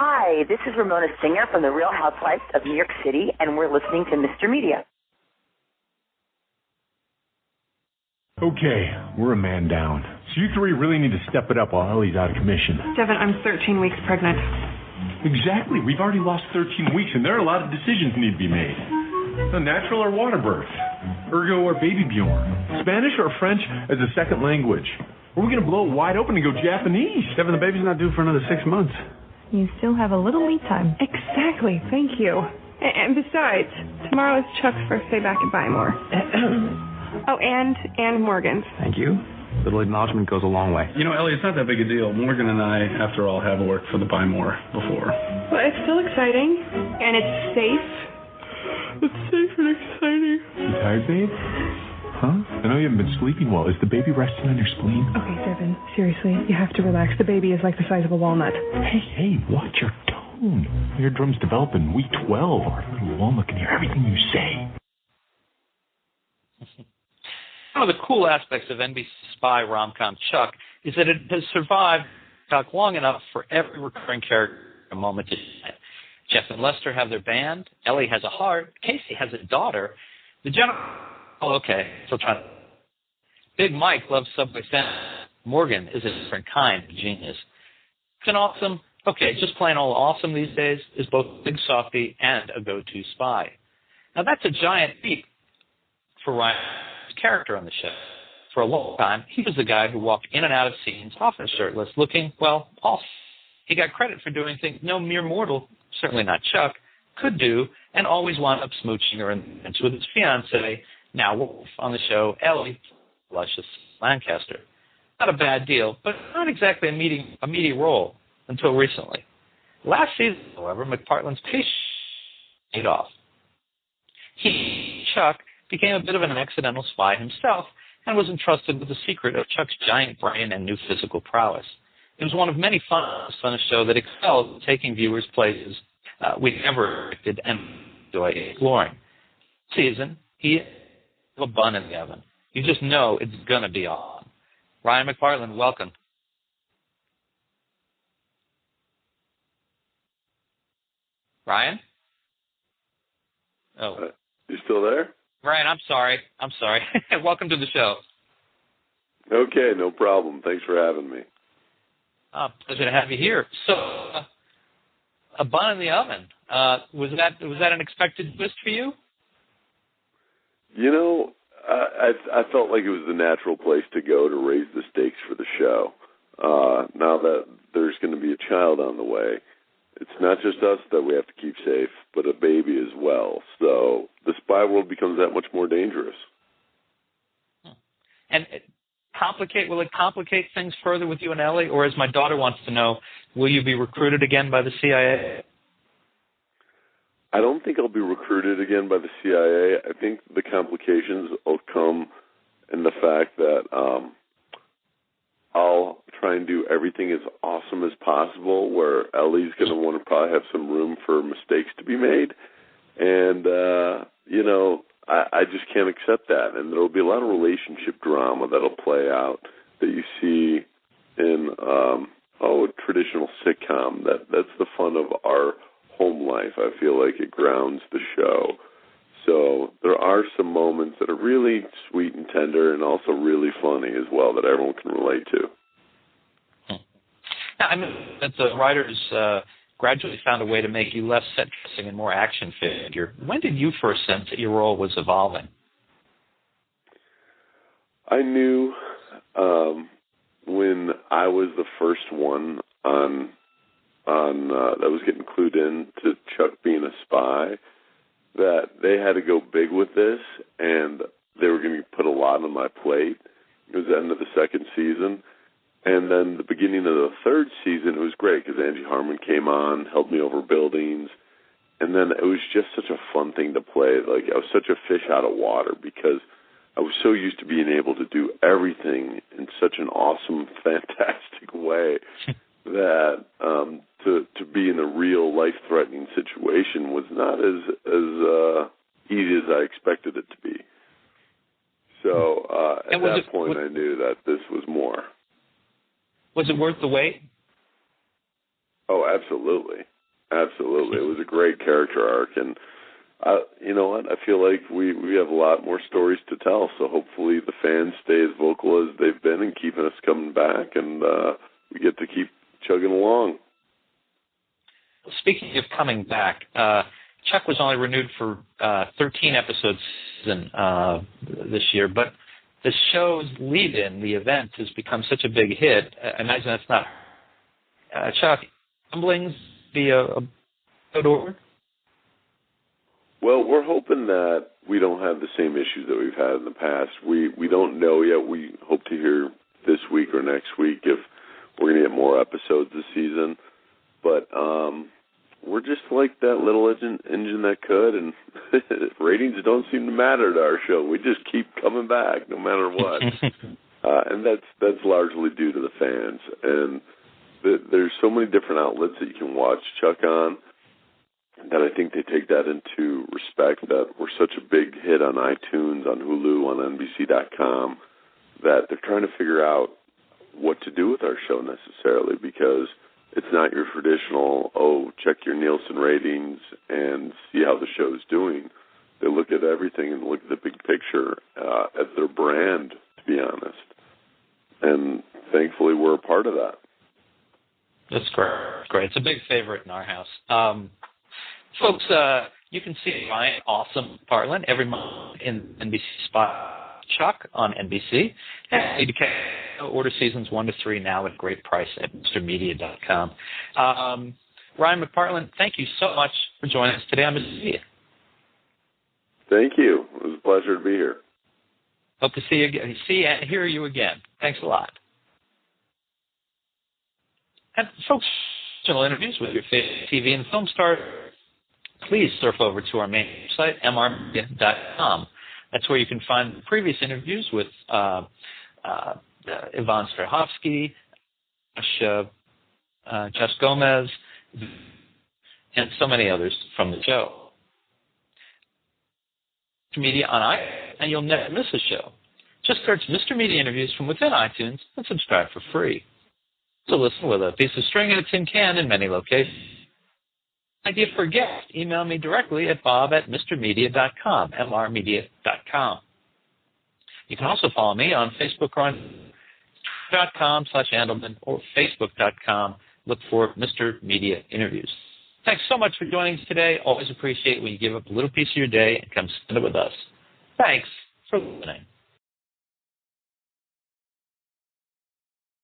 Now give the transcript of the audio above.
Hi, this is Ramona Singer from The Real Housewives of New York City, and we're listening to Mr. Media. Okay, we're a man down. So you three really need to step it up while Ellie's out of commission. Devin, I'm 13 weeks pregnant. Exactly. We've already lost 13 weeks, and there are a lot of decisions need to be made. A natural or water birth? Ergo or baby born? Spanish or French as a second language? Or are we going to blow it wide open and go Japanese? Devin, the baby's not due for another 6 months. You still have a little lead time. Exactly. Thank you. And besides, tomorrow is Chuck's first day back at Bymore. Oh, and Morgan's. Thank you. Little acknowledgement goes a long way. You know, Ellie, it's not that big a deal. Morgan and I, after all, have worked for the Bymore before. Well, it's still exciting, and it's safe. It's safe and exciting. You tired, babe? Huh? I know you haven't been sleeping well. Is the baby resting on your spleen? Okay, Devin, seriously, you have to relax. The baby is like the size of a walnut. Hey, watch your tone. Your drum's developing week 12. Our little walnut can hear everything you say. One of the cool aspects of NBC spy rom-com Chuck is that it has survived Chuck long enough for every recurring character a moment to shine. Jeff and Lester have their band. Ellie has a heart. Casey has a daughter. The general, still trying. Big Mike loves Subway sandwich. Morgan is a different kind of genius. It's an awesome, just plain old awesome these days is both a big softie and a go-to spy. Now that's a giant feat for Ryan's character on the show. For a long time, he was the guy who walked in and out of scenes, often shirtless, looking, awesome. He got credit for doing things no mere mortal, certainly not Chuck, could do, and always wound up smooching or in with his fiancée, now Wolf, on the show, Ellie, luscious Lancaster. Not a bad deal, but not exactly a meaty role until recently. Last season, however, McPartlin's patience paid off. He, Chuck, became a bit of an accidental spy himself and was entrusted with the secret of Chuck's giant brain and new physical prowess. It was one of many fun on a show that excelled at taking viewers places we never expected and enjoy exploring. Season, he has a bun in the oven. You just know it's going to be on. Ryan McPartlin, welcome. Ryan? Oh. You still there? Ryan, I'm sorry. Welcome to the show. Okay, no problem. Thanks for having me. Pleasure to have you here. So, a bun in the oven. Was that an expected twist for you? You know, I felt like it was the natural place to go to raise the stakes for the show. Now that there's going to be a child on the way, it's not just us that we have to keep safe, but a baby as well. So the spy world becomes that much more dangerous. And will it complicate things further with you and Ellie? Or, as my daughter wants to know, will you be recruited again by the CIA? I don't think I'll be recruited again by the CIA. I think the complications will come in the fact that I'll try and do everything as awesome as possible, where Ellie's going to want to probably have some room for mistakes to be made. And, I just can't accept that. And there will be a lot of relationship drama that will play out that you see in a traditional sitcom. That's the fun of our home life. I feel like it grounds the show. So there are some moments that are really sweet and tender and also really funny as well that everyone can relate to. Now, I mean, that the writers gradually found a way to make you less set-dressing and more action figure. When did you first sense that your role was evolving? I knew when I was the first one on that was getting clued in to Chuck being a spy, that they had to go big with this, and they were going to put a lot on my plate. It was the end of the second season. And then the beginning of the third season, it was great because Angie Harmon came on, helped me over buildings. And then it was just such a fun thing to play. Like, I was such a fish out of water because I was so used to being able to do everything in such an awesome, fantastic way that to be in a real life-threatening situation was not as easy as I expected it to be. So at that point, I knew that this was more. Was it worth the wait? Oh, absolutely. Absolutely. It was a great character arc, and you know what? I feel like we have a lot more stories to tell, so hopefully the fans stay as vocal as they've been and keeping us coming back, and we get to keep chugging along. Speaking of coming back, Chuck was only renewed for 13 episodes this year, but the show's lead-in, the event, has become such a big hit. I imagine that's not... Chuck, rumblings via a good order? Well, we're hoping that we don't have the same issues that we've had in the past. We don't know yet. We hope to hear this week or next week if we're going to get more episodes this season. But we're just like that little engine that could, and ratings don't seem to matter to our show. We just keep coming back no matter what. And that's largely due to the fans. And there's so many different outlets that you can watch Chuck on, that I think they take that into respect, that we're such a big hit on iTunes, on Hulu, on nbsp.com, that they're trying to figure out what to do with our show necessarily, because it's not your traditional, check your Nielsen ratings and see how the show's doing. They look at everything and look at the big picture as their brand, to be honest. And thankfully we're a part of that. That's great. It's a big favorite in our house. Folks, you can see Ryan Awesome McPartlin every month in NBC Spot Chuck on NBC. And you can order seasons 1 to 3 now at a great price at mrmedia.com. Ryan McPartlin, thank you so much for joining us today on Mr. Media. Thank you. It was a pleasure to be here. Hope to see you again. See and hear you again. Thanks a lot. And folks, channel interviews with your favorite TV and film stars, please surf over to our main website, mrmedia.com. That's where you can find previous interviews with Yvonne Strahovski, Josh Gomez, and so many others from the show. Mr. Media on iTunes, and you'll never miss a show. Just search Mr. Media Interviews from within iTunes and subscribe for free. So listen with a piece of string and a tin can in many locations. Idea for a guest, email me directly at bob@mrmedia.com, mrmedia.com. You can also follow me on Facebook or on twitter.com/Andelman or facebook.com. Look for Mr. Media Interviews. Thanks so much for joining us today. Always appreciate when you give up a little piece of your day and come spend it with us. Thanks for listening.